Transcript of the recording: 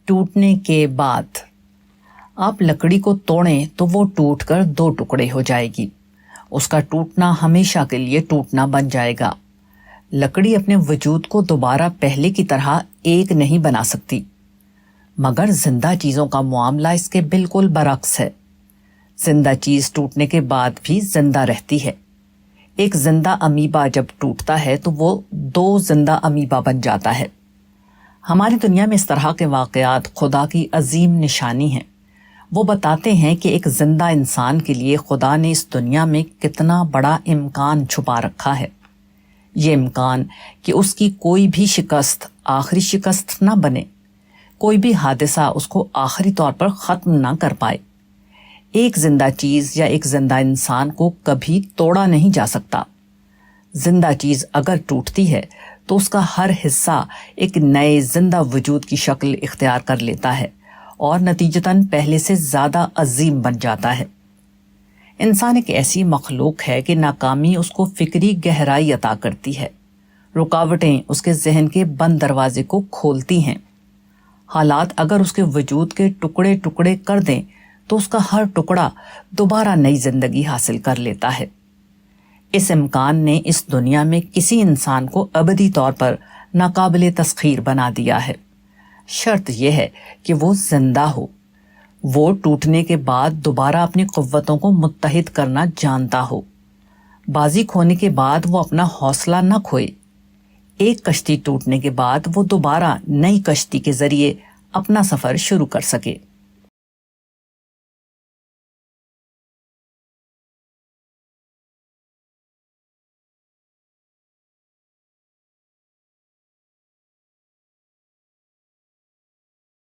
टूटने के बाद। आप लकड़ी को तोड़ें तो वो टूटकर 2 टुकड़े हो जाएगी। उसका टूटना हमेशा के लिए टूटना बन जाएगा। लकड़ी अपने वजूद को दोबारा पहले की तरह एक नहीं बना सकती, मगर जिंदा चीजों का मामला इसके बिल्कुल बरक्स है। जिंदा चीज टूटने के बाद भी जिंदा रहती है। एक जिंदा अमीबा जब टूटता है तो वो 2 जिंदा अमीबा बन जाता है। हमारी दुनिया में इस तरह के वाकयात खुदा की अजीम निशानी हैं। वो बताते हैं कि एक जिंदा इंसान के लिए खुदा ने इस दुनिया में कितना बड़ा इम्कान छुपा रखा है। ये इम्कान कि उसकी कोई भी शिकस्त आखिरी शिकस्त ना बने, कोई भी हादसा उसको आखिरी तौर पर ख़त्म ना कर पाए। एक जिंदा चीज़ या एक जिंदा इंसान को कभी तोड़ा नहीं जा सकता। जिंदा चीज़ अगर टूटती है तो उसका हर हिस्सा एक नए जिंदा वजूद की शक्ल इख्तियार कर लेता है और नतीजतन पहले से ज़्यादा अजीम बन जाता है। इंसान एक ऐसी मखलूक है कि नाकामी उसको फिक्री गहराई अता करती है। रुकावटें उसके जहन के बंद दरवाजे को खोलती हैं। हालात अगर उसके वजूद के टुकड़े टुकड़े कर दें तो उसका हर टुकड़ा दोबारा नई जिंदगी हासिल कर लेता है। इस इम्कान ने इस दुनिया में किसी इंसान को अबदी तौर पर नाकाबिले तस्खीर बना दिया है। शर्त यह है कि वो जिंदा हो, वो टूटने के बाद दोबारा अपनी क़ुव्वतों को मुत्तहिद करना जानता हो, बाजी खोने के बाद वो अपना हौसला न खोए, एक कश्ती टूटने के बाद वो दोबारा नई कश्ती के जरिए अपना सफ़र शुरू कर सके।